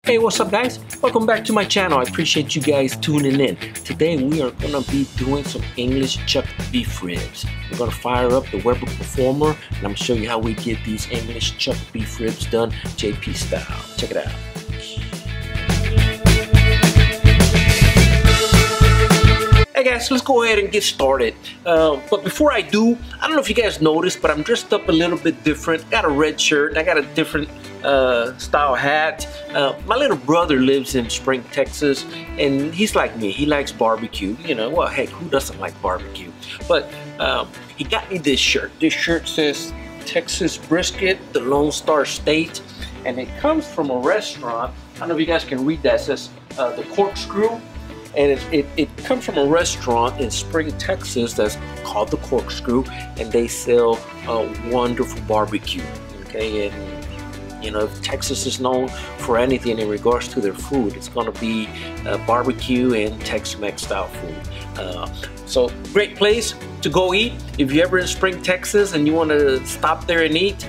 Hey, what's up guys? Welcome back to my channel. I appreciate you guys tuning in. Today we are gonna be doing some English chuck beef ribs. We're gonna fire up the Weber Performer and I'm gonna show you how we get these English chuck beef ribs done JP style. Check it out. Hey guys, let's go ahead and get started. But before I do, I don't know if you guys noticed, but I'm dressed up a little bit different. Got a red shirt and I got a different style hat. My little brother lives in Spring, Texas, and he's like me. He likes barbecue. You know, well, heck, who doesn't like barbecue? But he got me this shirt. This shirt says Texas Brisket, the Lone Star State, and it comes from a restaurant. I don't know if you guys can read that. It says the Corkscrew. And it comes from a restaurant in Spring, Texas that's called the Corkscrew, and they sell a wonderful barbecue. Okay, and you know, if Texas is known for anything in regards to their food, it's gonna be barbecue and Tex-Mex style food. So great place to go eat. If you're ever in Spring, Texas and you want to stop there and eat,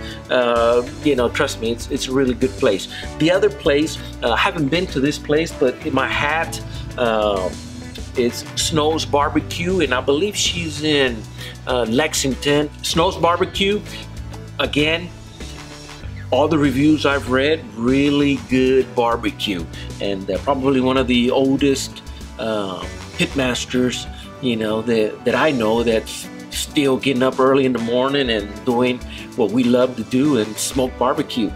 you know, trust me, it's a really good place. The other place, I haven't been to this place, but in my hat, it's Snow's Barbecue, and I believe she's in Lexington. Snow's Barbecue, again, all the reviews I've read, really good barbecue, and probably one of the oldest pitmasters, you know, that I know, that's still getting up early in the morning and doing what we love to do and smoke barbecue.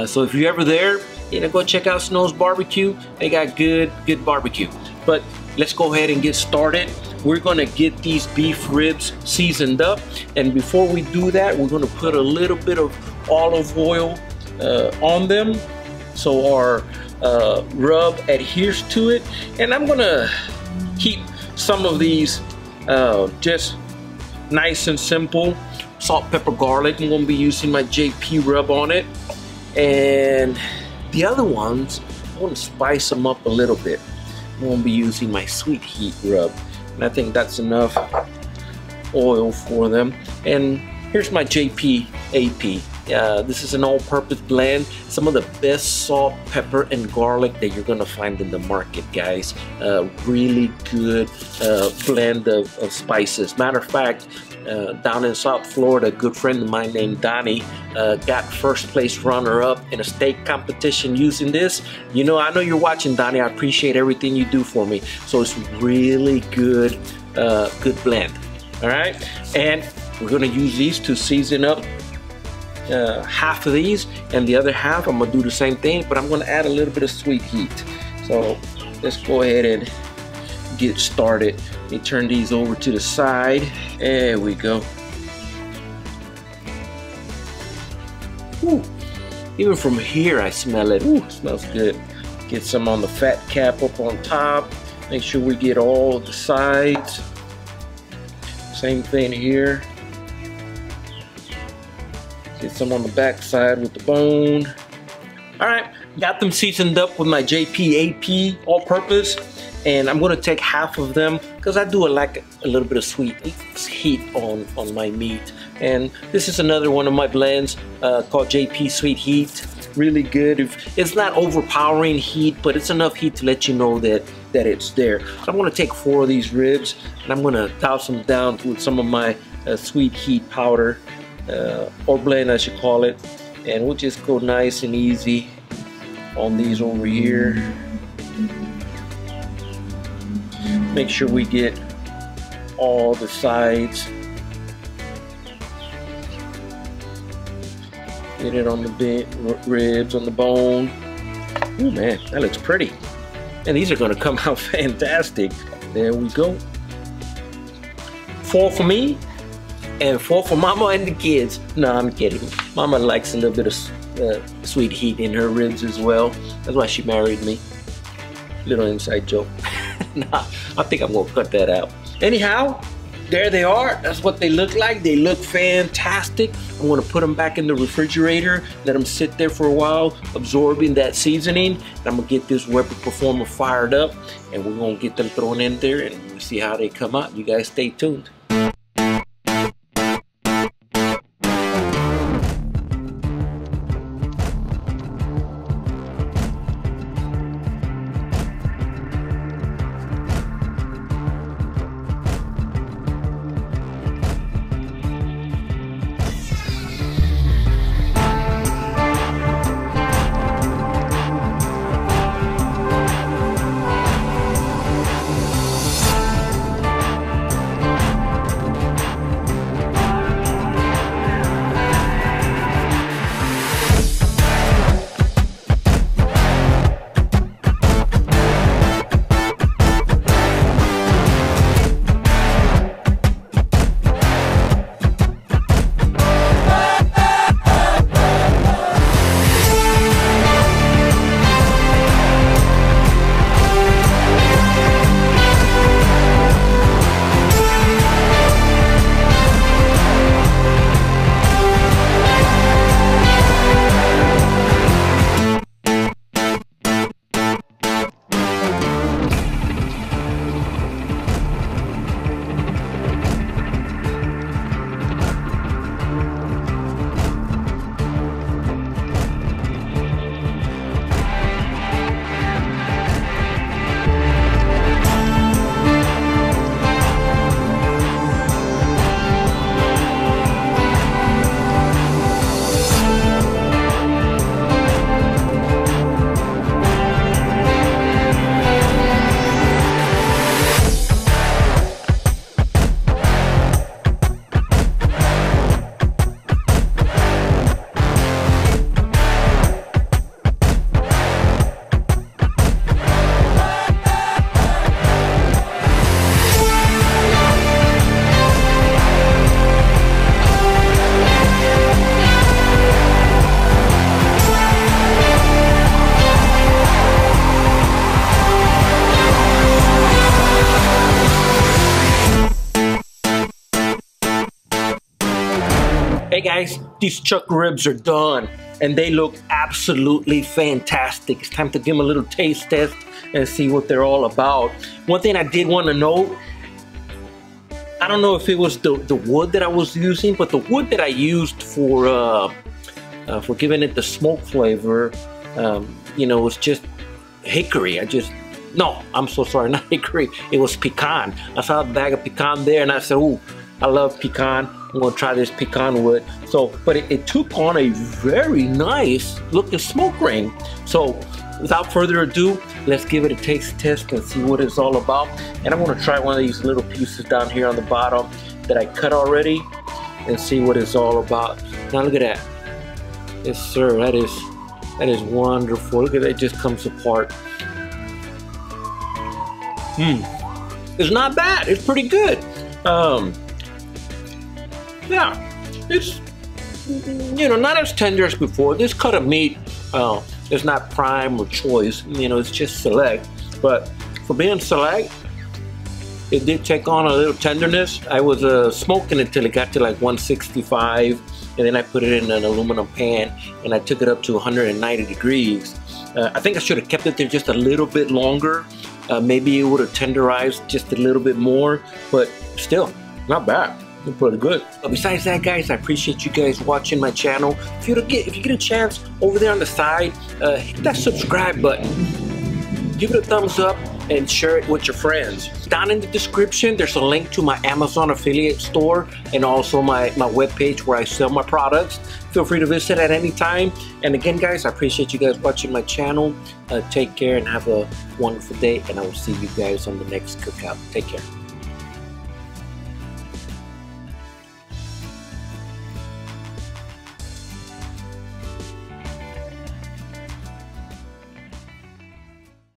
So if you're ever there, you know, go check out Snow's Barbecue. They got good barbecue. But let's go ahead and get started. We're gonna get these beef ribs seasoned up, and before we do that, we're gonna put a little bit of olive oil on them so our rub adheres to it. And I'm gonna keep some of these just nice and simple. Salt, pepper, garlic. I'm gonna be using my JP rub on it, and the other ones, I want to spice them up a little bit. I'm going to be using my sweet heat rub, and I think that's enough oil for them. And here's my JPAP. This is an all-purpose blend. Some of the best salt, pepper, and garlic that you're going to find in the market, guys. Really good blend of spices. Matter of fact, down in South Florida, a good friend of mine named Donny got first place runner-up in a state competition using this. You know, I know you're watching, Donny. I appreciate everything you do for me. So it's really good, good blend. All right, and we're gonna use these to season up half of these, and the other half I'm gonna do the same thing, but I'm gonna add a little bit of sweet heat. So let's go ahead and get started. Let me turn these over to the side. There we go. Ooh, even from here I smell it. Ooh, it smells good. Get some on the fat cap up on top. Make sure we get all the sides. Same thing here. Get some on the back side with the bone. All right, got them seasoned up with my JPAP all-purpose. And I'm gonna take half of them because I do like a little bit of sweet heat on my meat. And this is another one of my blends called JP Sweet Heat. Really good. It's not overpowering heat, but it's enough heat to let you know that it's there. So I'm gonna take 4 of these ribs and I'm gonna douse them down with some of my sweet heat powder, or blend I should call it. And we'll just go nice and easy on these over here. Make sure we get all the sides. Get it on the ribs, on the bone. Oh man, that looks pretty. And these are gonna come out fantastic. There we go. 4 for me, and 4 for Mama and the kids. No, I'm kidding. Mama likes a little bit of sweet heat in her ribs as well. That's why she married me. Little inside joke. Nah, I think I'm gonna cut that out. Anyhow, there they are. That's what they look like. They look fantastic. I'm gonna put them back in the refrigerator, let them sit there for a while, absorbing that seasoning. And I'm gonna get this Weber Performer fired up, and we're gonna get them thrown in there, and we'll see how they come out. You guys stay tuned. Hey guys, these chuck ribs are done and they look absolutely fantastic. It's time to give them a little taste test and see what they're all about. One thing I did want to note, I don't know if it was the wood that I was using, but the wood that I used for giving it the smoke flavor, you know, was just hickory. No, I'm so sorry, not hickory. It was pecan. I saw a bag of pecan there and I said, ooh, I love pecan. I'm gonna try this pecan wood. So, but it took on a very nice looking smoke ring. So without further ado, let's give it a taste test and see what it's all about. And I'm gonna try one of these little pieces down here on the bottom that I cut already and see what it's all about. Now look at that. Yes sir, that is wonderful. Look at that, it just comes apart. It's not bad, it's pretty good. Yeah, it's, you know, not as tender as before. This cut of meat is not prime or choice, you know, it's just select. But for being select, it did take on a little tenderness. I was smoking it till it got to like 165, and then I put it in an aluminum pan and I took it up to 190 degrees. I think I should have kept it there just a little bit longer. Maybe it would have tenderized just a little bit more, but still, not bad. Pretty good. But besides that, guys, I appreciate you guys watching my channel. If you get a chance over there on the side, hit that subscribe button, give it a thumbs up, and share it with your friends. Down in the description, there's a link to my Amazon affiliate store and also my webpage where I sell my products. Feel free to visit at any time. And again, guys, I appreciate you guys watching my channel. Take care and have a wonderful day, and I will see you guys on the next cookout. Take care.